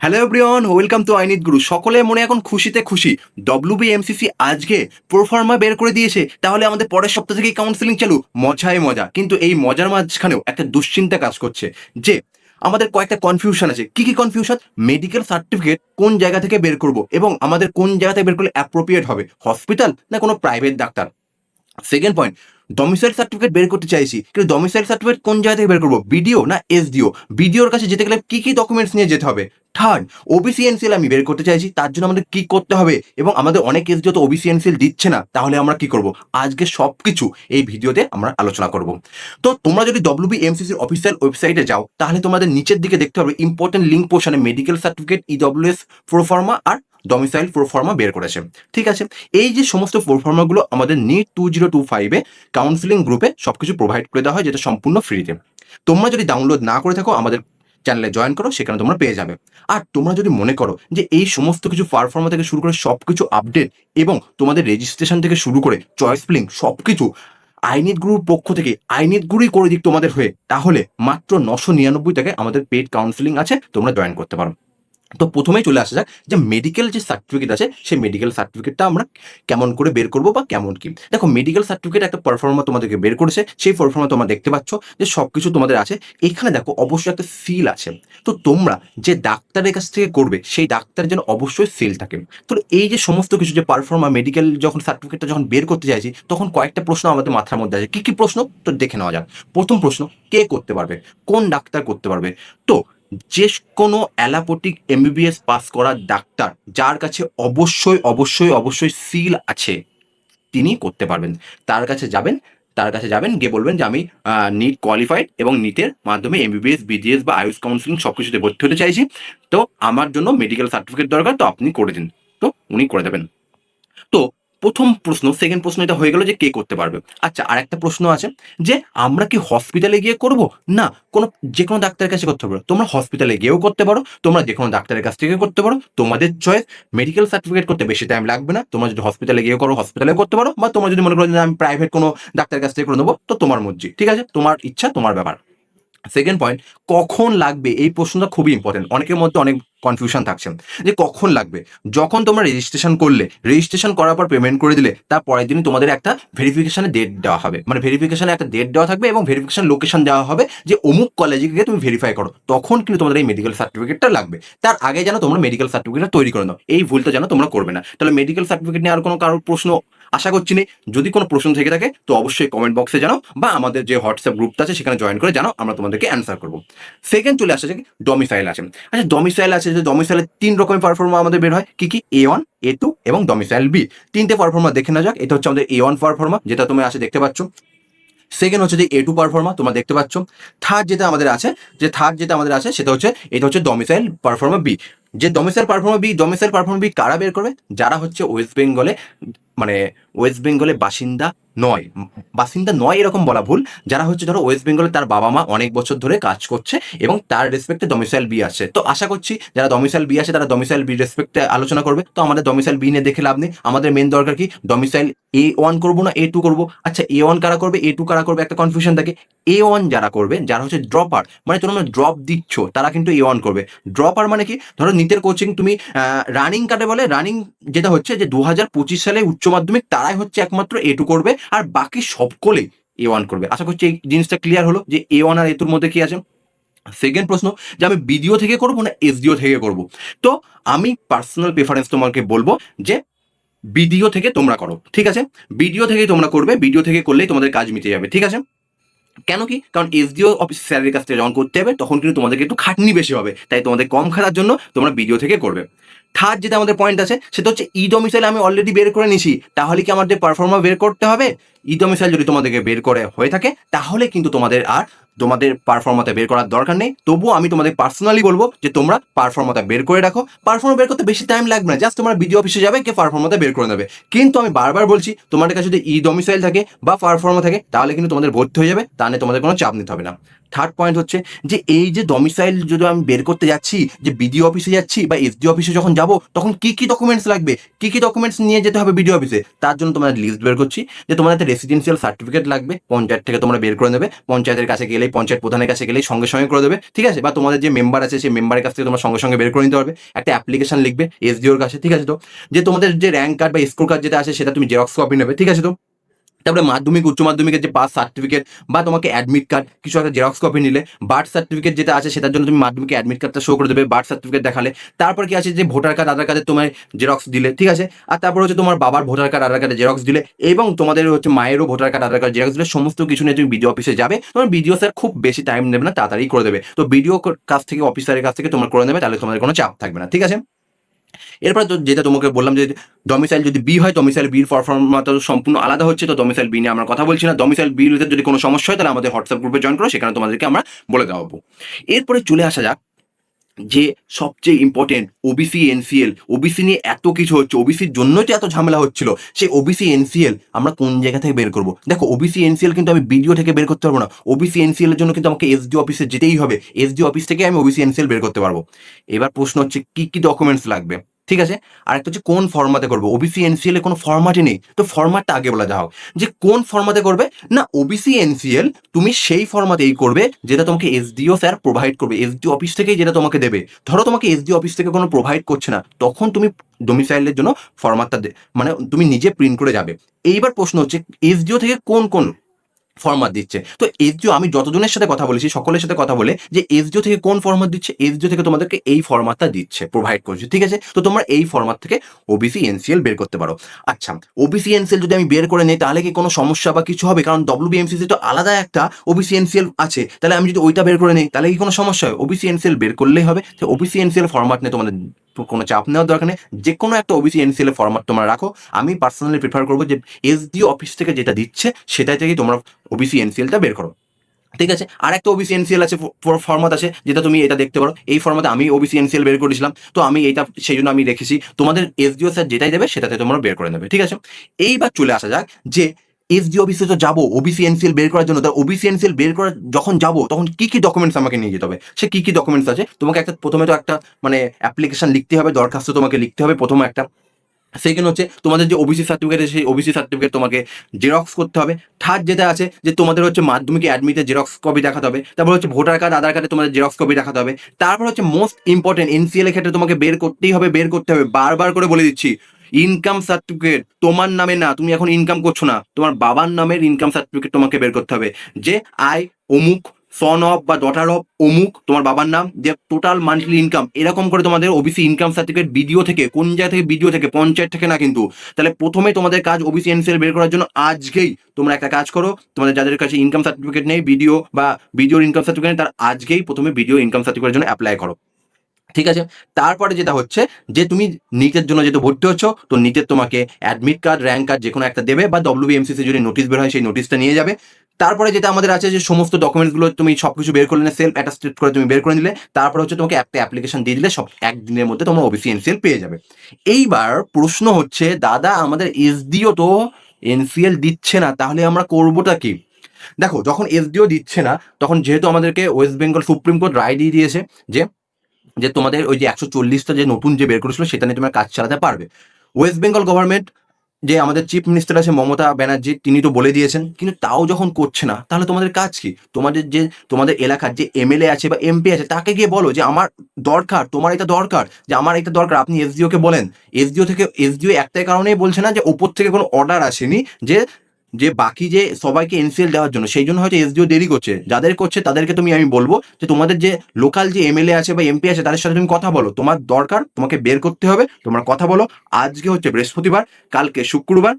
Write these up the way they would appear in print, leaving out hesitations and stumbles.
Hello everyone, welcome to আইনিট গুরু। সকলের মনে এখন খুশিতে খুশি। ডব্লিউবিএমসিসি আজকে প্রোফার্মা বের করে দিয়েছে, তাহলে আমাদের পরের সপ্তাহ থেকেই কাউন্সেলিং চালু। মজাই মজা। কিন্তু এই মজার মাঝখানেও একটা দুশ্চিন্তা কাজ করছে যে আমাদের কয়েকটা কনফিউশন আছে। কি কি কনফিউশন? মেডিকেল সার্টিফিকেট কোন জায়গা থেকে বের করব এবং আমাদের কোন জায়গা থেকে বের করলে অ্যাপ্রোপ্রিয়েট হবে, হসপিটাল না কোনো private doctor. Second point, domicile certificate বের করতে চাইছি, কিন্তু ডমিসাইল সার্টিফিকেট কোন জায়গা থেকে বের করবো, বিডিও না এসডিও? বিডিওর কাছে যেতে গেলে কি কি ডকুমেন্টস নিয়ে যেতে হবে? থার্ড, ওবিসি এনসিএল আমি বের করতে চাইছি, তার জন্য আমাদের কি করতে হবে এবং আমাদের অনেক এসডিও তো ওবিসি এনসিএল দিচ্ছে না, তাহলে আমরা কি করব? আজকে সব কিছু এই ভিডিওতে আমরা আলোচনা করব। তো তোমরা যদি ডব্লিউবিএমসিসির অফিসিয়াল ওয়েবসাইটে যাও, তাহলে তোমাদের নিচের দিকে দেখতে হবে ইম্পর্টেন্ট লিঙ্ক পোর্শনে মেডিকেল সার্টিফিকেট, ইডব্লিউএস প্রোফার্মা আর ডমিসাইল প্রোফার্মা বের করেছে। ঠিক আছে, এই যে সমস্ত প্রোফার্মাগুলো আমাদের নিট 2025-এ কাউন্সিলিং গ্রুপে সবকিছু প্রোভাইড করে দেওয়া হয়, যেটা সম্পূর্ণ ফ্রিতে। তোমরা যদি ডাউনলোড না করে থাকো, আমাদের চ্যানেলে জয়েন করো, সেখানে তোমরা পেয়ে যাবে। আর তোমরা যদি মনে করো যে এই সমস্ত কিছু পারফর্মা থেকে শুরু করে সবকিছু আপডেট এবং তোমাদের রেজিস্ট্রেশন থেকে শুরু করে চয়েস ফিলিং সবকিছু আইনিট গুরুর পক্ষ থেকে আইনিট গুরুই করে দিক তোমাদের হয়ে, তাহলে মাত্র 999 টাকায় আমাদের পেড কাউন্সিলিং আছে, তোমরা জয়েন করতে পারো। তো প্রথমেই চলে আসা যাক যে মেডিকেল যে সার্টিফিকেট আছে, সেই মেডিকেল সার্টিফিকেটটা আমরা কেমন করে বের করবো বা কেমন কি। দেখো, মেডিকেল সার্টিফিকেট একটা পারফর্মা তোমাদেরকে বের করেছে, সেই পারফর্মা তোমরা দেখতে পাচ্ছ যে সব কিছু তোমাদের আছে। এখানে দেখো অবশ্যই একটা সিল আছে। তো তোমরা যে ডাক্তারের কাছ থেকে করবে, সেই ডাক্তারের যেন অবশ্যই সিল থাকে। তো এই যে সমস্ত কিছু যে পারফর্মা মেডিকেল যখন সার্টিফিকেটটা যখন বের করতে চাইছি, তখন কয়েকটা প্রশ্ন আমাদের মাথার মধ্যে আছে। কি কি প্রশ্ন? তো দেখে নেওয়া যাক। প্রথম প্রশ্ন, কে করতে পারবে, কোন ডাক্তার করতে পারবে? তো যে কোনো অ্যালোপ্যাথিক এমবিবিএস পাস করা ডাক্তার যার কাছে অবশ্যই অবশ্যই অবশ্যই সিল আছে, তিনি করতে পারবেন। তার কাছে যাবেন, গিয়ে বলবেন যে আমি নিট কোয়ালিফাইড এবং নিটের মাধ্যমে এমবিবিএস, বিডিএস বা আয়ুষ কাউন্সিলিং সবকিছুতে ভর্তি হতে চাইছি, তো আমার জন্য মেডিকেল সার্টিফিকেট দরকার, তো আপনি করে দিন। তো উনি করে দেবেন। তো প্রথম প্রশ্ন, সেকেন্ড প্রশ্ন এটা হয়ে গেল যে কে করতে পারবে। আচ্ছা, আর একটা প্রশ্ন আছে যে আমরা কি হসপিটালে গিয়ে করব, না কোনো যে কোনো ডাক্তারের কাছে করতে পারো? তোমরা হসপিটালে গিয়েও করতে পারো, তোমরা যে কোনো ডাক্তারের কাছ থেকে করতে পারো, তোমাদের চয়েস। মেডিকেল সার্টিফিকেট করতে বেশি টাইম লাগবে না। তোমরা যদি হসপিটালে গিয়ে করো, হসপিটালে করতে পারো, বা তোমরা যদি মনে করো যে আমি প্রাইভেট কোনো ডাক্তারের কাছ থেকে করে নেবো, তো তোমার মর্জি। ঠিক আছে, তোমার ইচ্ছা, তোমার ব্যাপার। সেকেন্ড পয়েন্ট, কখন লাগবে? এই প্রশ্নটা খুবই ইম্পর্টেন্ট। অনেকের মধ্যে অনেক কনফিউশন থাকছে যে কখন লাগবে। যখন তোমরা রেজিস্ট্রেশন করলে, রেজিস্ট্রেশন করার পর পেমেন্ট করে দিলে, তার পরের দিনই তোমাদের একটা ভেরিফিকেশনের ডেট দেওয়া হবে। মানে ভেরিফিকেশনে একটা ডেট দেওয়া থাকবে এবং ভেরিফিকেশন লোকেশন দেওয়া হবে যে অমুক কলেজে গিয়ে তুমি ভেরিফাই করো, তখন কিন্তু তোমাদের এই মেডিকেল সার্টিফিকেটটা লাগবে। তার আগে যেন তোমরা মেডিকেল সার্টিফিকেটটা তৈরি করে নাও, এই ভুলটা যেন তোমরা করবে না। তাহলে মেডিকেল সার্টিফিকেট নিয়ে আর কোনো কারোর প্রশ্ন আশা করছি নেই। যদি কোনো প্রশ্ন থেকে থাকে তো অবশ্যই কমেন্ট বক্সে জানাও, বা আমাদের যে হোয়াটসঅ্যাপ গ্রুপটা আছে সেখানে জয়েন করে জানাও, আমরা তোমাদেরকে অ্যান্সার করবো। সেকেন্ড চলে আসছে যে ডমিসাইল আছে। আচ্ছা, ডমিসাইল আছে, যে ডমিসাইলের 3 রকমের পারফর্মা আমাদের বের হয়। কি কি? A1, A2 এবং ডমিসাইল বি। তিনটে পারফর্মা দেখে নেওয়া যাক। এটা হচ্ছে আমাদের A1 পারফর্মা, যেটা তুমি আসে দেখতে পাচ্ছ। সেকেন্ড হচ্ছে যে A2 পারফর্মা, তোমরা দেখতে পাচ্ছ। থার্ড যেটা আমাদের আছে, সেটা হচ্ছে, এটা হচ্ছে ডমিসাইল পারফর্মা বি। যে ডমিসাইল পারফর্মা বি কারা বের করবে? যারা হচ্ছে ওয়েস্ট বেঙ্গলে, মানে ওয়েস্ট বেঙ্গলে বাসিন্দা নয় এরকম বলা ভুল। যারা হচ্ছে ধরো ওয়েস্ট বেঙ্গলে তার বাবা মা অনেক বছর ধরে কাজ করছে এবং তার রেসপেক্টে ডমিসাইল বি আছে। তো আশা করছি যারা ডমিসাইল বি আছে তারা ডমিসাইল বি রেসপেক্টে আলোচনা করবে। তো আমাদের ডমিসাইল বি নিয়ে দেখে লাভ নেই। আমাদের মেন দরকার কি? ডমিসাইল A1 করবো না A2 করবো? আচ্ছা, A1 কারা করবে, A2 কারা করবে, একটা কনফিউশন থাকে। A1 যারা করবে, যারা হচ্ছে ড্রপার, মানে তোমরা ড্রপ দিচ্ছ, তারা কিন্তু A1 করবে। ড্রপার মানে কি? ধরো নিটের কোচিং তুমি রানিং কাটে বলে, রানিং যেটা হচ্ছে যে 2025 সালে উচ্চ মাধ্যমিক, তারাই হচ্ছে একমাত্র A2 করবে, আর বাকি সকলেই A1 করবে। আশা করছি এই জিনিসটা ক্লিয়ার হলো যে A1 আর A2 মধ্যে কি আছে। সেকেন্ড প্রশ্ন, যে আমি বিডিও থেকে করবো না এসডিও থেকে করব? তো আমি পার্সোনাল প্রেফারেন্স তোমাকে বলবো যে বিডিও থেকে তোমরা করো। ঠিক আছে, বিডিও থেকেই তোমরা করবে, বিডিও থেকে করলেই তোমাদের কাজ মিটে যাবে। ঠিক আছে, কেন কি? কারণ এসডিও অফিস স্যালারির কাছ থেকে যখন করতে হবে, তখন কিন্তু তোমাদেরকে একটু খাটনি বেশি হবে, তাই তোমাদের কম খাটার জন্য তোমরা ভিডিও থেকে করবে। থার্ড যেটা আমাদের পয়েন্ট আছে, সেটা হচ্ছে ই ডমিসাইল আমি অলরেডি বের করে নিছি, তাহলে কি আমাদের পারফর্মা বের করতে হবে? ই ডমিসাইল যদি তোমাদেরকে বের করে হয়ে থাকে, তাহলে কিন্তু তোমাদের পারফর্মাতে বের করার দরকার নেই। তবুও আমি তোমাদের পার্সোনালি বলবো যে তোমরা পারফর্মাটা বের করে রাখো। পারফর্মা বের করতে বেশি টাইম লাগবে না, জাস্ট তোমরা ভিডিও অফিসে যাবে, কে পারফর্মাটা বের করে নেবে। কিন্তু আমি বারবার বলছি, তোমাদের কাছে যদি ই ডমিসাইল থাকে বা পারফর্মা থাকে, তাহলে কিন্তু তোমাদের ভর্তি হয়ে যাবে, তাহলে তোমাদের কোনো চাপ নিতে হবে না। থার্ড পয়েন্ট হচ্ছে যে এই যে ডমিসাইল যদি আমি বের করতে যাচ্ছি, যে বিডিও অফিসে যাচ্ছি বা এসডি অফিসে যখন যাব, তখন কি কি ডকুমেন্টস লাগবে, কি কি ডকুমেন্টস নিয়ে যেতে হবে বিডিও অফিসে, তার জন্য তোমরা লিস্ট বের করছি যে তোমাদের একটা রেসিডেন্সিয়াল সার্টিফিকেট লাগবে, পঞ্চায়েত থেকে তোমরা বের করে নেবে, পঞ্চায়েতের কাছে গেলেই, পঞ্চায়েত প্রধানের কাছে গেলেই সঙ্গে সঙ্গে করে দেবে, ঠিক আছে, বা তোমাদের যে মেম্বার আছে সেই মেম্বারের কাছ থেকে তোমরা সঙ্গে সঙ্গে বের করে নিতে পারবে। একটা অ্যাপ্লিকেশন লিখবে এসডিওর কাছে, ঠিক আছে, তো যে তোমাদের যে র্যাঙ্ক কার্ড বা স্কোর কার্ড যেটা আছে সেটা তুমি জেরক্স কপি নেবে, ঠিক আছে, তো তারপরে মাধ্যমিক উচ্চ মাধ্যমিকের যে পাস সার্টিফিকেট বা তোমাকে অ্যাডমিট কার্ড কিছু একটা জেরক্স কপি নিলে, বার্থ সার্টিফিকেট যেটা আছে সেটার জন্য তুমি মাধ্যমিকে অ্যাডমিট কার্ডটা শো করে দেবে, বার্থ সার্টিফিকেট দেখালে। তারপর কি আছে যে ভোটার কার্ড আধার কার্ডে তোমার জেরক্স দিলে, ঠিক আছে, আর তারপর হচ্ছে তোমার বাবার ভোটার কার্ড আধার কার্ডে জেরক্স দিলে, এবং তোমাদের হচ্ছে মায়েরও ভোটার কার্ড আধার কার্ড জেরক্স দিলে, সমস্ত কিছু নিয়ে তুমি বিডিও অফিসে যাবে। তোমার বিডিও স্যার খুব বেশি টাইম নেবে না, তাড়াতাড়ি করে দেবে। তো বিডিও কাছ থেকে, অফিসারের কাছ থেকে তোমার করে নেবে, তাহলে তোমাদের কোনো চাপ থাকবে না, ঠিক আছে। এরপরে তো যেটা তোমাকে বললাম যে ডমিসাইল যদি বি হয়, ডমিসাইল বির পারফরমা তো সম্পূর্ণ আলাদা হচ্ছে, তো ডমিসাইল বি নিয়ে আমরা কথা বলছি না। ডমিসাইল বি যদি কোনো সমস্যা হয় তাহলে আমাদের হোয়াটসঅ্যাপ গ্রুপে জয়েন করো, সেখানে তোমাদেরকে আমরা বলে দেওয়াবো। এরপরে চলে আসা যাক যে সবচেয়ে ইম্পর্টেন্ট ওবিসি এনসিএল। ওবিসি নিয়ে এত কিছু হচ্ছে, ওবিসির জন্যই তো এত ঝামেলা হচ্ছিল। সেই ওবিসি এনসিএল আমরা কোন জায়গা থেকে বের করবো? দেখো, ওবিসি এনসিএল কিন্তু আমি বিডিও থেকে বের করতে পারবো না। ওবিসি এনসিএল এর জন্য কিন্তু আমাকে এসডি অফিসে যেতেই হবে। এসডি অফিস থেকে আমি ওবিসি এনসিএল বের করতে পারবো। এবার প্রশ্ন হচ্ছে কি কি ডকুমেন্টস লাগবে, ঠিক আছে। আর একটা হচ্ছে কোন ফরম্যাটে করবো। ওবিসি এনসিএল এ কোনো ফরম্যাটই নেই, তো ফরম্যাটটা আগে বলা যাও যে কোন ফরম্যাটে করবে। না, ওবিসি এনসিএল তুমি সেই ফরম্যাটেই করবে যেটা তোমাকে এসডিও স্যার প্রোভাইড করবে, এসডি অফিস থেকেই যেটা তোমাকে দেবে। ধরো তোমাকে এসডি অফিস থেকে কোনো প্রোভাইড করছে না, তখন তুমি ডোমিসাইলের জন্য ফরম্যাটটা মানে তুমি নিজে প্রিন্ট করে যাবে। এইবার প্রশ্ন হচ্ছে এসডিও থেকে কোন কোন ফরম্যাট দিচ্ছে। তো এসডিও, আমি যতজনের সাথে কথা বলেছি সকলের সাথে কথা বলে যে এসডিও থেকে কোন ফরম্যাট দিচ্ছে, এসডিও থেকে তোমাদেরকে এই ফরম্যাটটা দিচ্ছে, প্রোভাইড করছে, ঠিক আছে। তো তোমরা এই ফরম্যাট থেকে ওবিসি এনসিএল বের করতে পারো। আচ্ছা, ওবিসি এনসিএল যদি আমি বের করে নিই তাহলে কি কোনো সমস্যা বা কিছু হবে? কারণ ডব্লিউবিএমসিসি তো আলাদা একটা ওবিসি এনসিএল আছে, তাহলে আমি যদি ওইটা বের করে নিই তাহলে কি কোনো সমস্যা হয়? ওবিসি এনসিএল বের করলেই হবে। তো ওবিসি এনসিএল ফরম্যাট নিয়ে তোমাদের কোনো চাপ নেওয়ার দরকার নেই, যে কোনো একটা ওবিসি এনসিএল এর ফরম্যাট তোমরা রাখো। আমি পার্সোনালি প্রিফার করবো যে এসডিও অফিস থেকে যেটা দিচ্ছে সেটা থেকেই তোমরা ওবিসি এনসিএলটা বের করো, ঠিক আছে। আর একটা ওবিসি এনসিএল আছে, ফরম্যাট আছে, যেটা তুমি এটা দেখতে পারো। এই ফরম্যাটে আমি ওবিসি এনসিএল বের করেছিলাম, তো আমি এইটা সেই জন্য আমি রেখেছি। তোমাদের এসডিও স্যার যেটাই দেবে সেটাতে তোমরা বের করে নেবে, ঠিক আছে। এইবার চলে আসা যাক যে এসডি অফিসে তো যাবো ওবিসি এনসিএল বের করার জন্য, তার ওবিসি এনসিএল বের করার যখন যাবো তখন কি কি ডকুমেন্টস আমাকে নিয়ে যেতে হবে। সে কি কি ডকুমেন্টস আছে, তোমাকে একটা প্রথমে তো একটা মানে অ্যাপ্লিকেশন লিখতে হবে, দরখাস্ত তোমাকে লিখতে হবে প্রথমে একটা। সেকেন্ড হচ্ছে তোমাদের যে ওবিসি সার্টিফিকেট আছে সেই ওবিসি সার্টিফিকেট তোমাকে জেরক্স করতে হবে। থার্ড যেটা আছে যে তোমাদের হচ্ছে মাধ্যমিকে অ্যাডমিটের জেরক্স কপি দেখাতে হবে। তারপর হচ্ছে ভোটার কার্ড আধার কার্ডে তোমাদের জেরক্স কপি দেখাতে হবে। তারপর হচ্ছে মোস্ট ইম্পর্টেন্ট এনসিএল এর ক্ষেত্রে তোমাকে বের করতেই হবে, বের করতে হবে, বারবার করে বলে দিচ্ছি, ইনকাম সার্টিফিকেট। তোমার নামে না, তুমি এখন ইনকাম করছো না, তোমার বাবার নামের ইনকাম সার্টিফিকেট তোমাকে বের করতে হবে। যে আয় অমুক, সন অফ বা ডটার অফ অমুক, তোমার বাবার নাম, যে টোটাল মান্থলি ইনকাম, এরকম করে তোমাদের ওবিসি ইনকাম সার্টিফিকেট বিডিও থেকে, কোন জায়গা থেকে? বিডিও থেকে, পঞ্চায়েত থেকে না কিন্তু। তাহলে প্রথমে তোমাদের কাজ ওবিসি এনসিএল বের করার জন্য আজকেই তোমরা একটা কাজ করো, তোমাদের যাদের কাছে ইনকাম সার্টিফিকেট নেই, বিডিও বা বিডিওর ইনকাম সার্টিফিকেট নেই, তার আজকেই প্রথমে বিডিও ইনকাম সার্টিফিকেটের জন্য অ্যাপ্লাই করো, ঠিক আছে। তারপরে যেটা হচ্ছে যে তুমি নিটের জন্য যেহেতু ভর্তি হচ্ছ, তো নিটের তোমাকে অ্যাডমিট কার্ড, র্যাঙ্ক কার্ড যে কোনো একটা দেবে, বা ডব্লিউবিএমসিসি যদি নোটিশ বের হয় সেই নোটিশটা নিয়ে যাবে। তারপরে যেটা আমাদের আছে যে সমস্ত ডকুমেন্টসগুলো তুমি সবকিছু বের করে নিলে, সেলফ অ্যাটাস্টেড করে তুমি বের করে নিলে, তারপরে হচ্ছে তোমাকে একটা অ্যাপ্লিকেশন দিয়ে দিলে সব একদিনের মধ্যে তোমরা ওবিসি এনসিএল পেয়ে যাবে। এইবার প্রশ্ন হচ্ছে, দাদা আমাদের এসডিও তো এনসিএল দিচ্ছে না, তাহলে আমরা করবোটা কি? দেখো, যখন এসডিও দিচ্ছে না তখন যেহেতু আমাদেরকে ওয়েস্ট বেঙ্গল সুপ্রিম কোর্ট রায় দিয়ে দিয়েছে যে যে তোমাদের ওই যে 140টা যে নতুন যে বের করেছিল সেটা নিয়ে তোমরা কাজ চালাতে পারবে। ওয়েস্ট বেঙ্গল গভর্নমেন্ট, যে আমাদের চিফ মিনিস্টার আছে মমতা ব্যানার্জি, তিনি তো বলে দিয়েছেন, কিন্তু তাও যখন করছে না তাহলে তোমাদের কাজ কি? তোমাদের যে তোমাদের এলাকার যে এমএলএ আছে বা এমপি আছে তাকে গিয়ে বলো যে আমার দরকার, তোমার এটা দরকার, যে আমার এটা দরকার। আপনি এসডিও কে বলেন। এসডিও থেকে, এসডিও একটাই কারণেই বলছে না যে ওপর থেকে কোনো অর্ডার আসেনি যে যে বাকি যে সবাইকে এনসিএল দেওয়ার জন্য, সেই জন্য হয়তো এসডিও দেরি করছে। যাদের করছে তাদেরকে আমি বলবো যে তোমাদের যে লোকাল যে এমএলএ আছে বা এমপি আছে তাদের সাথে তুমি কথা বলো, তোমার দরকার, তোমাকে বের করতে হবে, তোমরা কথা বলো। আজকে হচ্ছে বৃহস্পতিবার, কালকে শুক্রবার,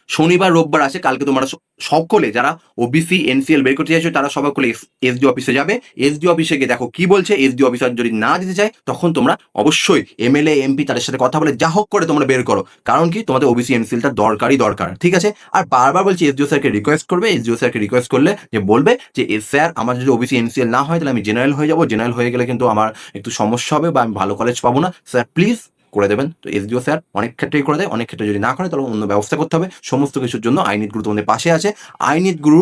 শনিবার রোববার আছে, কালকে তোমরা সকলে যারা ওবিসি এনসিএল বের করতে চাইছো তারা সকলে এসডি অফিসে যাবে। এসডি অফিসে গিয়ে দেখো কি বলছে। এসডি অফিসার যদি না দিতে চায় তখন তোমরা অবশ্যই এমএলএ এমপি তাদের সাথে কথা বলে যা হোক করে তোমরা বের করো, কারণ কি তোমাদের ওবিসি এনসিএলটা দরকারই দরকার, ঠিক আছে। আর বারবার বলছি এসডিও স্যারকে রিকোয়েস্ট করবে, এসডিও স্যারকে রিকোয়েস্ট করলে যে বলবে যে স্যার আমার যদি ওবিসি এনসিএল না হয় তাহলে আমি জেনারেল হয়ে যাবো, জেনারেল হয়ে গেলে কিন্তু আমার একটু সমস্যা হবে বা আমি ভালো কলেজ পাবো না, স্যার প্লিজ করে দেবেন। তো এসডিও স্যার অনেক ক্ষেত্রেই করে দেয়, অনেক ক্ষেত্রে যদি না করে তাহলে অন্য ব্যবস্থা করতে হবে। সমস্ত কিছুর জন্য আই নিট গুরু তোমাদের পাশে আছে। আই নিট গুরু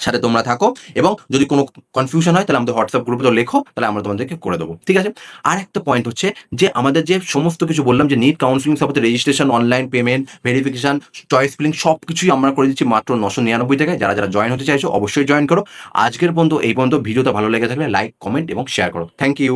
সাথে তোমরা থাকো, এবং যদি কোনো কনফিউশন হয় তাহলে আমাদের হোয়াটসঅ্যাপ গ্রুপে তো লেখো, তাহলে আমরা তোমাদেরকে করে দেবো, ঠিক আছে? আর একটা পয়েন্ট হচ্ছে যে আমাদের যে সমস্ত কিছু বললাম যে নিট কাউন্সিলিং সাপোর্টে registration, online payment, verification, choice filling সব কিছুই আমরা করে দিচ্ছি মাত্র 999 টাকায়। যারা যারা জয়েন হতে চাইছো অবশ্যই জয়েন করো। আজকের পর্যন্ত এই পর্যন্ত। ভিডিওটা ভালো লেগে থাকলে লাইক, কমেন্ট এবং শেয়ার করো। Thank you.